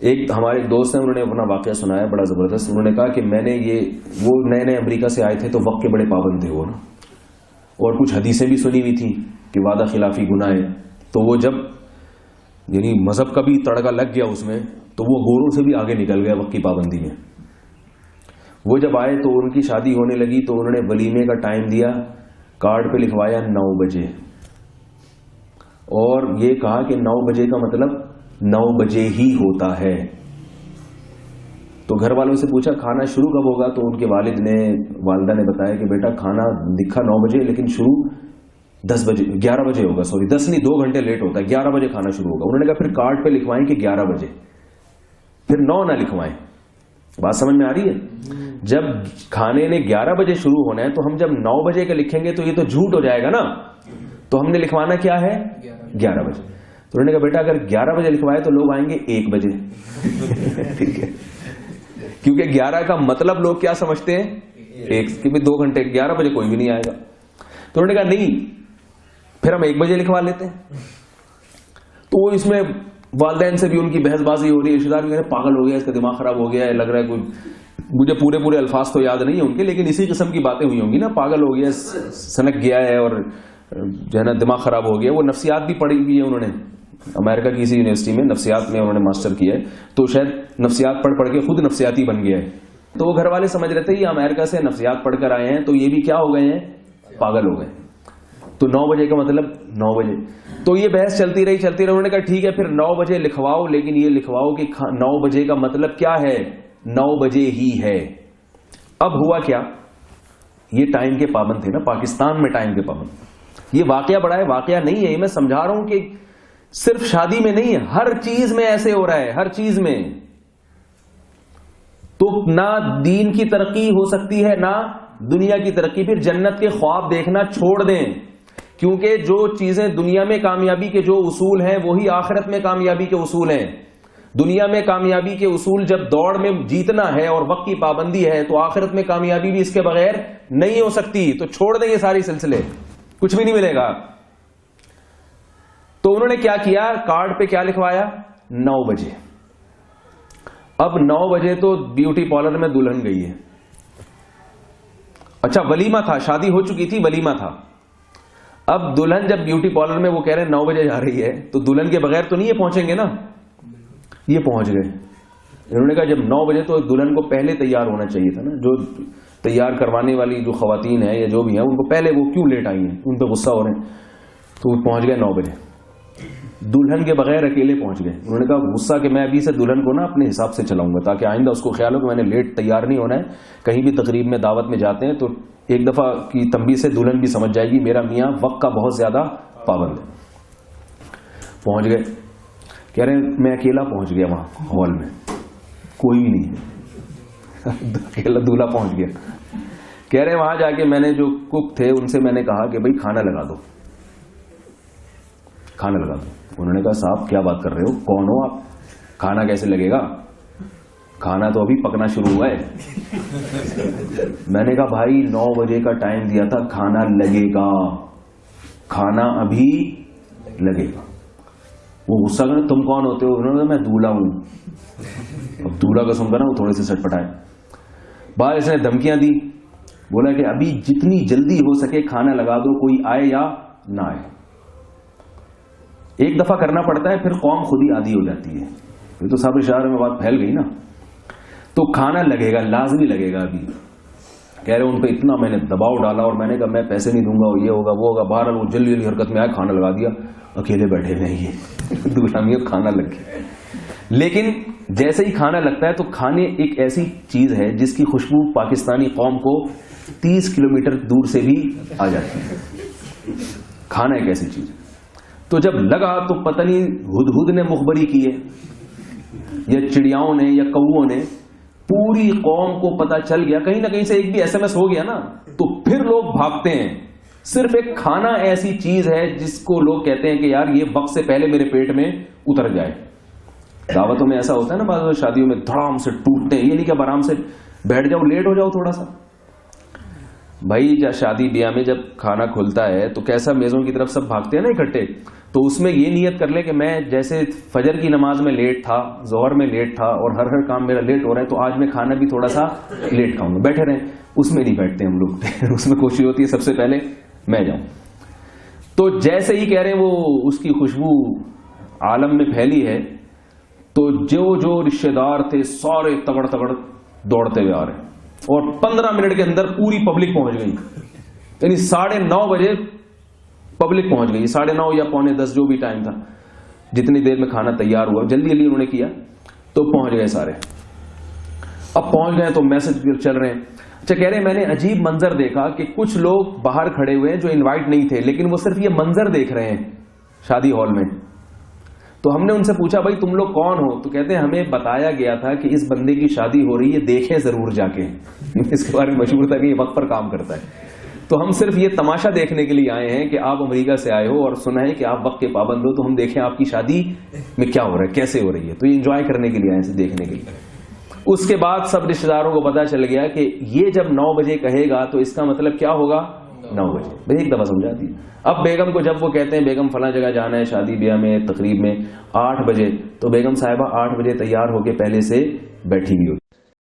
ایک ہمارے دوست ہیں, انہوں نے اپنا واقعہ سنایا بڑا زبردست. انہوں نے کہا کہ میں نے وہ نئے نئے امریکہ سے آئے تھے تو وقت کے بڑے پابند تھے وہ نا, اور کچھ حدیثیں بھی سنی ہوئی تھیں کہ وعدہ خلافی گناہ ہے. تو وہ جب یعنی مذہب کا بھی تڑکا لگ گیا اس میں, تو وہ گوروں سے بھی آگے نکل گیا وقت کی پابندی میں. وہ جب آئے تو ان کی شادی ہونے لگی تو انہوں نے ولیمے کا ٹائم دیا, کارڈ پہ لکھوایا 9 بجے, اور یہ کہا کہ 9 بجے کا مطلب 9 بجے ہی ہوتا ہے. تو گھر والوں سے پوچھا کھانا شروع کب ہوگا, تو ان کے والدہ نے بتایا کہ بیٹا کھانا لکھا 9 بجے لیکن شروع 10 بجے 11 بجے ہوگا, سوری 10 نہیں 2 گھنٹے لیٹ ہوتا ہے, 11 بجے کھانا شروع ہوگا. انہوں نے کہا پھر کارڈ پہ لکھوائیں کہ 11 بجے, پھر 9 نہ لکھوائیں. بات سمجھ میں آ رہی ہے؟ جب کھانے نے 11 بجے شروع ہونا ہے تو ہم جب 9 بجے کا لکھیں گے تو یہ تو جھوٹ ہو جائے گا نا, تو ہم نے لکھوانا کیا ہے 11 بجے. تو انہوں نے کہا بیٹا اگر 11 بجے لکھوائے تو لوگ آئیں گے 1 بجے. ٹھیک ہے, کیونکہ 11 کا مطلب لوگ کیا سمجھتے ہیں 1, کہ 2 گھنٹے, 11 بجے کوئی بھی نہیں آئے گا. تو انہوں نے کہا نہیں پھر ہم 1 بجے لکھوا لیتے ہیں. تو اس میں والدین سے بھی ان کی بحث بازی ہو رہی ہے, رشتے دار بھی پاگل ہو گیا, اس کا دماغ خراب ہو گیا ہے, لگ رہا ہے کوئی, مجھے پورے الفاظ تو یاد نہیں ہیں ان کے, لیکن اسی قسم کی باتیں ہوئی ہوں گی نا, پاگل ہو گیا, سنک گیا ہے اور جو ہے نا دماغ خراب ہو گیا. وہ نفسیات بھی پڑھی ہوئی ہے, انہوں نے امریکہ کی کسی یونیورسٹی میں نفسیات میں انہوں نے ماسٹر کیا ہے, تو شاید نفسیات پڑھ کے خود نفسیاتی بن گیا ہے. تو وہ گھر والے سمجھ رہے تھے یہ امریکہ سے نفسیات پڑھ کر آئے ہیں تو یہ بھی کیا ہو گئے ہیں, پاگل ہو گئے. تو 9 بجے کا مطلب 9 بجے. تو یہ بحث چلتی رہی. انہوں نے کہا ٹھیک ہے پھر 9 بجے لکھواؤ, لیکن یہ لکھواؤ کہ 9 بجے کا مطلب کیا ہے, 9 بجے ہی ہے. اب ہوا کیا, یہ ٹائم کے پابند تھے نا, پاکستان میں ٹائم کے پابند. یہ واقعہ بڑا ہے, واقعہ نہیں ہے, یہ میں سمجھا رہا ہوں کہ صرف شادی میں نہیں ہے, ہر چیز میں ایسے ہو رہا ہے, ہر چیز میں. تو نہ دین کی ترقی ہو سکتی ہے نہ دنیا کی ترقی. پھر جنت کے خواب دیکھنا چھوڑ دیں, کیونکہ جو چیزیں دنیا میں کامیابی کے جو اصول ہیں وہی آخرت میں کامیابی کے اصول ہیں. دنیا میں کامیابی کے اصول جب دوڑ میں جیتنا ہے اور وقت کی پابندی ہے, تو آخرت میں کامیابی بھی اس کے بغیر نہیں ہو سکتی. تو چھوڑ دیں یہ ساری سلسلے, کچھ بھی نہیں ملے گا. تو انہوں نے کیا کیا, کارڈ پہ کیا لکھوایا 9 بجے. اب 9 بجے تو بیوٹی پارلر میں دلہن گئی ہے. اچھا ولیمہ تھا, شادی ہو چکی تھی, ولیمہ تھا. اب دلہن جب بیوٹی پارلر میں وہ کہہ رہے ہیں 9 بجے جا رہی ہے, تو دلہن کے بغیر تو نہیں یہ پہنچیں گے نا, یہ پہنچ گئے. انہوں نے کہا جب 9 بجے تو دلہن کو پہلے تیار ہونا چاہیے تھا نا, جو تیار کروانے والی جو خواتین ہیں یا جو بھی ہیں ان کو پہلے, وہ کیوں لیٹ آئی ہیں, ان پہ غصہ ہو رہے ہیں. تو وہ پہنچ گئے 9 بجے, دلہن کے بغیر اکیلے پہنچ گئے. انہوں نے کہا غصہ کہ میں ابھی سے دلہن کو نا اپنے حساب سے چلاؤں گا, تاکہ آئندہ اس کو خیال ہو کہ میں نے لیٹ تیار نہیں ہونا ہے. کہیں بھی تقریب میں دعوت میں جاتے ہیں تو ایک دفعہ کی تنبیہ سے دلہن بھی سمجھ جائے گی میرا میاں وقت کا بہت زیادہ پابند ہے. پہنچ گئے, کہہ رہے ہیں میں اکیلا پہنچ گیا وہاں ہال میں, کوئی بھی نہیں ہے, اکیلا دولہا پہنچ گیا. کہہ رہے ہیں وہاں جا کے میں نے جو کک تھے ان سے میں نے کہا کہ بھائی کھانا لگا دو, کھانا لگا دو. انہوں نے کہا صاحب کیا بات کر رہے ہو, کون ہو آپ, کھانا کیسے لگے گا, کھانا تو ابھی پکنا شروع ہوا ہے. میں نے کہا بھائی 9 بجے کا ٹائم دیا تھا, کھانا لگے گا, کھانا ابھی لگے گا. وہ غصہ کرے تم کون ہوتے ہو, انہوں نے کہا میں دولہا ہوں. اب دولہا کا سن کر نا وہ تھوڑے سے سٹ پٹائے. بعد اس نے دھمکیاں دی, بولا کہ ابھی جتنی جلدی ہو سکے کھانا لگا دو, کوئی آئے یا نہ آئے. ایک دفعہ کرنا پڑتا ہے, پھر قوم خود ہی عادی ہو جاتی ہے. یہ تو سب شہر میں بات پھیل گئی نا. تو کھانا لگے گا, لازمی لگے گا. ابھی کہہ رہے ان پہ اتنا میں نے دباؤ ڈالا, اور میں نے کہا میں پیسے نہیں دوں گا, یہ ہوگا وہ ہوگا. بہرحال وہ جلدی جلدی حرکت میں آئے, کھانا لگا دیا. اکیلے بیٹھے ہوئے یہ دولہا میں کھانا لگ گیا. لیکن جیسے ہی کھانا لگتا ہے تو کھانے ایک ایسی چیز ہے جس کی خوشبو پاکستانی قوم کو 30 کلومیٹر دور سے بھی آ جاتی ہے. کھانا ایک ایسی چیز ہے. تو جب لگا تو پتہ نہیں ہدہد نے مخبری کی ہے یا چڑیاؤں نے یا کوؤں نے, پوری قوم کو پتہ چل گیا. کہیں نہ کہیں سے ایک بھی SMS ہو گیا نا, تو پھر لوگ بھاگتے ہیں. صرف ایک کھانا ایسی چیز ہے جس کو لوگ کہتے ہیں کہ یار یہ وقت سے پہلے میرے پیٹ میں اتر جائے. دعوتوں میں ایسا ہوتا ہے نا, بعض شادیوں میں دھڑام سے ٹوٹتے ہیں. یہ نہیں کہ آرام سے بیٹھ جاؤ, لیٹ ہو جاؤ تھوڑا سا. بھائی شادی بیاہ میں جب کھانا کھلتا ہے تو کیسا میزوں کی طرف سب بھاگتے ہیں نا اکٹھے. تو اس میں یہ نیت کر لیں کہ میں جیسے فجر کی نماز میں لیٹ تھا, ظہر میں لیٹ تھا, اور ہر کام میرا لیٹ ہو رہا ہے, تو آج میں کھانا بھی تھوڑا سا لیٹ کھاؤں گا. بیٹھے رہیں. اس میں نہیں بیٹھتے ہم لوگ. اس میں کوشش ہوتی ہے سب سے پہلے میں جاؤں. تو جیسے ہی کہہ رہے ہیں وہ اس کی خوشبو عالم میں پھیلی ہے, تو جو رشتے دار تھے سارے تگڑ دوڑتے ہوئے آ رہے ہیں, اور 15 منٹ کے اندر پوری پبلک پہنچ گئی. یعنی 9:30 بجے پبلک پہنچ گئی. 9:30 یا 9:45 جو بھی ٹائم تھا, جتنی دیر میں کھانا تیار ہوا, جلدی انہوں نے کیا, تو پہنچ گئے سارے. اب پہنچ گئے تو میسج چل رہے ہیں. اچھا, کہہ رہے ہیں میں نے عجیب منظر دیکھا کہ کچھ لوگ باہر کھڑے ہوئے ہیں جو انوائٹ نہیں تھے, لیکن وہ صرف یہ منظر دیکھ رہے ہیں شادی ہال میں. تو ہم نے ان سے پوچھا بھائی تم لوگ کون ہو؟ تو کہتے ہیں ہمیں بتایا گیا تھا کہ اس بندے کی شادی ہو رہی ہے, دیکھیں ضرور جا کے. اس کے بارے میں مشہور تھا کہ یہ وقت پر کام کرتا ہے. تو ہم صرف یہ تماشا دیکھنے کے لیے آئے ہیں کہ آپ امریکہ سے آئے ہو اور سنا ہے کہ آپ وقت کے پابند ہو, تو ہم دیکھیں آپ کی شادی میں کیا ہو رہا ہے, کیسے ہو رہی ہے. تو یہ انجوائے کرنے کے لیے آئے ہیں, دیکھنے کے لیے. اس کے بعد سب رشتے داروں کو پتا چل گیا کہ یہ جب 9 بجے کہے گا تو اس کا مطلب کیا ہوگا, 9 بجے. بھائی ایک دفعہ سمجھا دی. اب بیگم کو جب وہ کہتے ہیں بیگم فلاں جگہ جانا ہے شادی بیاہ میں تقریب میں 8 بجے, تو بیگم صاحبہ 8 بجے تیار ہو کے پہلے سے بیٹھی ہوئی ہوتی.